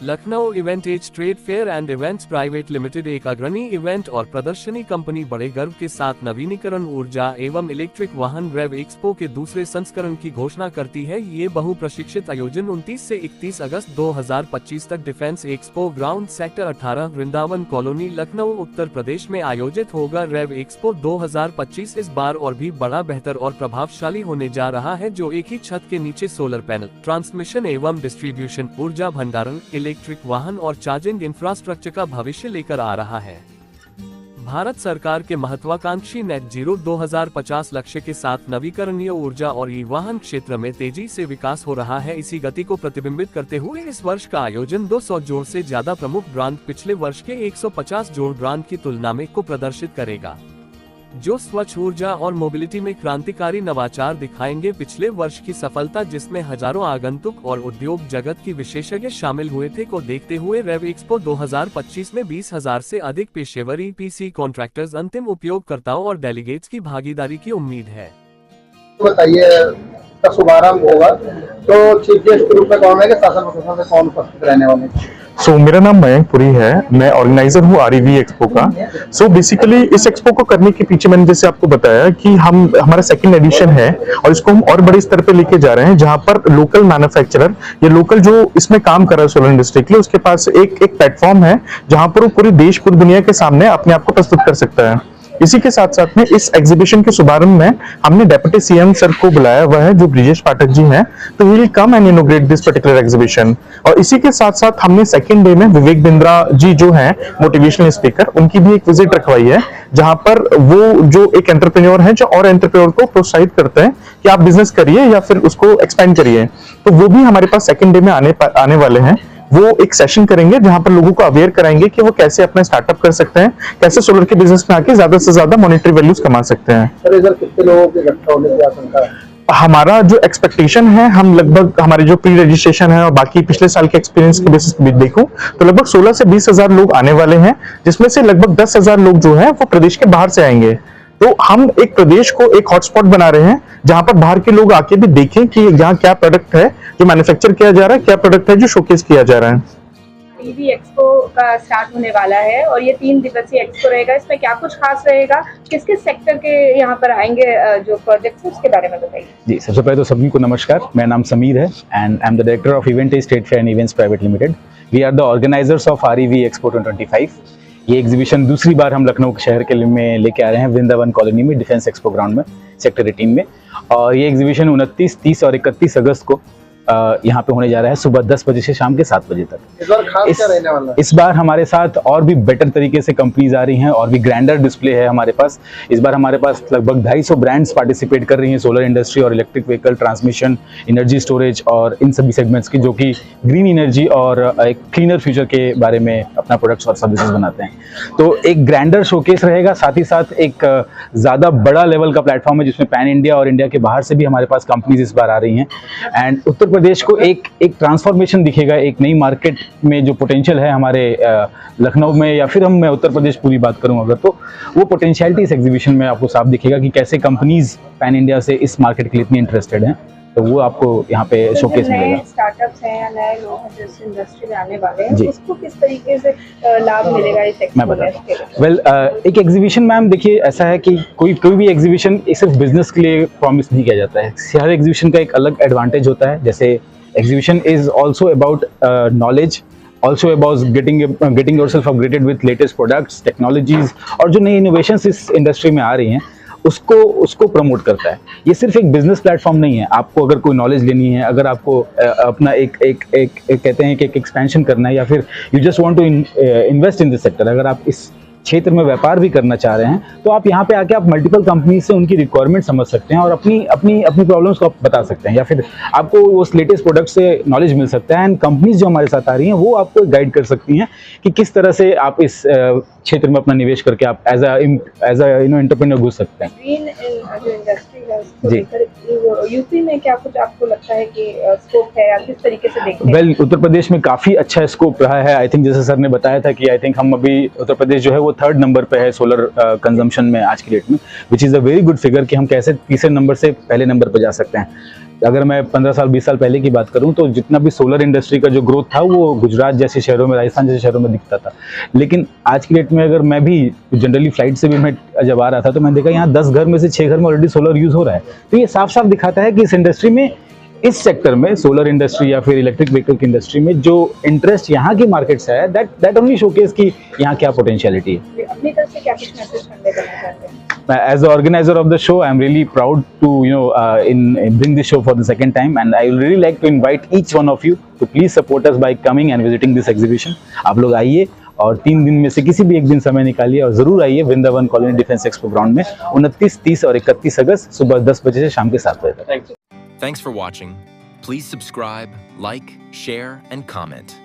Lucknow event as trade fair and events private limited एक अग्रणी event और प्रदर्शनी कंपनी बड़े गर्व के साथ नवीनीकरण ऊर्जा एवं इलेक्ट्रिक वाहन रेव एक्सपो के दूसरे संस्करण की घोषणा करती है। ये बहु प्रशिक्षित आयोजन 29 से 31 अगस्त 2025 तक defence expo ground sector 18 Vrindavan colony Lucknow Uttar Pradesh में आयोजित होगा। रेव एक्सपो 2025 इस बार और भी बड़ा, बेहतर और प्रभावशाली होने जा रहा है, जो एक ही छत के नीचे सोलर पैनल, ट्रांसमिशन एवं डिस्ट्रीब्यूशन, ऊर्जा भंडारण, इलेक्ट्रिक वाहन और चार्जिंग इंफ्रास्ट्रक्चर का भविष्य लेकर आ रहा है। भारत सरकार के महत्वाकांक्षी नेट जीरो 2050 लक्ष्य के साथ नवीकरणीय ऊर्जा और ई वाहन क्षेत्र में तेजी से विकास हो रहा है। इसी गति को प्रतिबिंबित करते हुए इस वर्ष का आयोजन 200 जोड़ से ज्यादा प्रमुख ब्रांड पिछले वर्ष के 150 जोड़ ब्रांड की तुलना में को प्रदर्शित करेगा, जो स्वच्छ ऊर्जा और मोबिलिटी में क्रांतिकारी नवाचार दिखाएंगे। पिछले वर्ष की सफलता, जिसमें हजारों आगंतुक और उद्योग जगत की विशेषज्ञ शामिल हुए थे, को देखते हुए रेव एक्सपो 2025 में 20,000 से अधिक पेशेवर ईपीसी कॉन्ट्रैक्टर्स, अंतिम उपयोगकर्ताओं और डेलीगेट्स की भागीदारी की उम्मीद है। बताइए, इसका शुभारंभ होगा तो चीफ गेस्ट के रूप में कौन है, शासन प्रशासन से कौन उपस्थित रहने वाले? मेरा नाम मयंक पुरी है, मैं ऑर्गेनाइजर हूँ आरईवी एक्सपो का। बेसिकली इस एक्सपो को करने के पीछे मैंने जैसे आपको बताया कि हमारा सेकंड एडिशन है और इसको हम और बड़े स्तर पे लेके जा रहे हैं, जहां पर लोकल मैन्युफैक्चरर या लोकल जो इसमें काम कर रहा है सोलर इंडस्ट्री के लिए, उसके पास एक प्लेटफॉर्म है जहां पर वो पूरी देश पूरी दुनिया के सामने अपने आप को प्रस्तुत कर सकता है। इसी के साथ साथ में इस एग्जीबिशन के शुभारंभ में हमने डेप्यूटी सीएम सर को बुलाया हुआ है, जो ब्रिजेश पाठक जी हैं, तो he will come and inaugurate this particular exhibition. और इसी के साथ साथ हमने सेकंड डे में विवेक बिंद्रा जी जो हैं मोटिवेशनल स्पीकर, उनकी भी एक विजिट रखवाई है, जहां पर वो जो एक एंटरप्रेन्योर है जो और एंटरप्रेन्योर को प्रोत्साहित करते हैं कि आप बिजनेस करिए या फिर उसको एक्सपेंड करिए, तो वो भी हमारे पास सेकंड डे में आने वाले हैं। वो एक सेशन करेंगे जहां पर लोगों को अवेयर कराएंगे कि वो कैसे अपना स्टार्टअप कर सकते हैं, कैसे सोलर के बिजनेस में आके ज्यादा से ज्यादा मॉनेटरी वैल्यूज कमा सकते हैं। सर, इधर कितने लोगों के इकट्ठा होने की आशंका है? हमारा जो एक्सपेक्टेशन है, हम लगभग हमारे जो प्री रजिस्ट्रेशन है और बाकी पिछले साल के एक्सपीरियंस के बेसिस पे देखूं तो लगभग 16 से 20,000 लोग आने वाले हैं, जिसमें से लगभग 10,000 लोग जो है वो प्रदेश के बाहर से आएंगे। तो हम एक प्रदेश को एक हॉटस्पॉट बना रहे हैं जहां पर बाहर के लोग आके भी देखें कि यहाँ क्या प्रोडक्ट है जो मैन्युफैक्चर किया जा रहा है, क्या प्रोडक्ट है जो शोकेस किया जा रहा है। ईवी एक्सपो का स्टार्ट होने वाला है और ये 3 दिवसीय एक्सपो रहेगा। इसमें क्या कुछ खास रहेगा, किस किस सेक्टर के यहाँ पर आएंगे जो प्रोजेक्ट्स, उसके बारे में बताइए। जी, सबसे पहले तो सभी को नमस्कार। मेरा नाम समीर है and I am the director of event as trade fair and events private limited. We are the organisers of REV expo 2025। ये एग्जीबिशन दूसरी बार हम लखनऊ शहर के में लेके आ रहे हैं, वृंदावन कॉलोनी में डिफेंस एक्सपो ग्राउंड में सेक्टर 18 में। और ये एग्जीबिशन 29, 30 और 31 अगस्त को यहाँ पे होने जा रहा है, सुबह 10 बजे से शाम के 7 बजे तक। इस बार खास क्या रहने वाला है? इस बार हमारे साथ और भी बेटर तरीके से कंपनीज आ रही हैं और भी ग्रैंडर डिस्प्ले है हमारे पास। इस बार हमारे पास लगभग 250 ब्रांड्स पार्टिसिपेट कर रही हैं सोलर इंडस्ट्री और electric vehicle, transmission, energy storage और इन सभी सेगमेंट्स की, जो कि ग्रीन एनर्जी और एक क्लीनर फ्यूचर के बारे में अपना प्रोडक्ट्स और सर्विसेज बनाते हैं। तो एक ग्रैंडर शोकेस रहेगा, साथ ही साथ एक ज़्यादा बड़ा लेवल का प्लेटफॉर्म है जिसमें पैन इंडिया और इंडिया के बाहर से भी हमारे पास कंपनीज इस बार आ रही हैं। एंड उत्तर प्रदेश को एक ट्रांसफॉर्मेशन दिखेगा, एक नई मार्केट में जो पोटेंशियल है हमारे लखनऊ में, या फिर मैं उत्तर प्रदेश पूरी बात करूं अगर, तो वो पोटेंशियलिटी इस एग्जीबिशन में आपको साफ दिखेगा कि कैसे कंपनीज पैन इंडिया से इस मार्केट के लिए इतनी इंटरेस्टेड हैं। तो वो आपको यहाँ पे शोकेस मिलेगा। स्टार्टअप्स हैं या नए लोग हैं जो इस इंडस्ट्री में आने वाले हैं, उसको किस तरीके से लाभ मिलेगा इस एक्सपो में? एक एग्जीबिशन, मैम देखिए, ऐसा है कि कोई भी एग्जीबिशन सिर्फ बिजनेस के लिए प्रॉमिस नहीं किया जाता है। हर एग्जीबिशन का एक अलग एडवांटेज होता है। जैसे exhibition is also about knowledge, also about getting yourself upgraded with latest products, technologies, और जो नई innovations इस इंडस्ट्री में आ रही हैं उसको प्रमोट करता है। ये सिर्फ एक बिजनेस प्लेटफॉर्म नहीं है। आपको अगर कोई नॉलेज लेनी है, अगर आपको अपना एक कहते हैं कि एक एक्सपेंशन करना है, या फिर you just want to invest in this sector, अगर आप इस क्षेत्र में व्यापार भी करना चाह रहे हैं, तो आप यहाँ पे आके आप मल्टीपल कंपनी से उनकी रिक्वायरमेंट समझ सकते हैं और अपनी प्रॉब्लम्स को आप बता सकते हैं, या फिर आपको उस लेटेस्ट प्रोडक्ट से नॉलेज मिल सकता है। एंड कंपनीज जो हमारे साथ आ रही हैं वो आपको गाइड कर सकती हैं कि किस तरह से आप इस क्षेत्र में अपना निवेश करके आप एज अ एंटरप्रेन्योर घुस सकते हैं। ग्रीन जो इंडस्ट्री है उसको लेकर यूपी में क्या कुछ आपको लगता है कि स्कोप है, या किस तरीके से देखते हैं? वेल, उत्तर प्रदेश में काफी अच्छा स्कोप रहा है। आई थिंक जैसे सर ने बताया था कि आई थिंक हम अभी उत्तर प्रदेश जो है वो 3rd नंबर पे है सोलर कंजम्पशन में आज की डेट में, which is a very good figure कि हम कैसे तीसरे नंबर से पहले नंबर पे जा सकते हैं। अगर मैं 15 साल 20 साल पहले की बात करूं तो जितना भी सोलर इंडस्ट्री का जो ग्रोथ था वो गुजरात जैसे शहरों में, राजस्थान जैसे शहरों में दिखता था। लेकिन आज की डेट में अगर मैं भी जनरली फ्लाइट से भी मैं जब आ रहा था तो मैं देखा यहाँ 10 घर में से 6 घर में ऑलरेडी सोलर यूज हो रहा है। तो ये साफ साफ दिखाता है कि इस इंडस्ट्री में, इस सेक्टर में, सोलर इंडस्ट्री या फिर इलेक्ट्रिक व्हीकल की इंडस्ट्री में जो इंटरेस्ट यहाँ की मार्केट से है, दैट ओनली शोकेस कि यहाँ क्या पोटेंशियलिटी है। अपनी तरफ से क्या कुछ मैसेज करने देना चाहते हैं? As the organizer of the show, I am really proud to bring this show for the second time, and I will really like to invite each one of you to please support us by coming and visiting this exhibition. आप लोग आइए और 3 दिन में से किसी भी एक दिन समय निकालिए और जरूर आइए Vrindavan colony defence expo ground में 29, 30 और 31 अगस्त सुबह 10 बजे से शाम के 7 बजे तक। Thanks for watching. Please subscribe, like, share, and comment.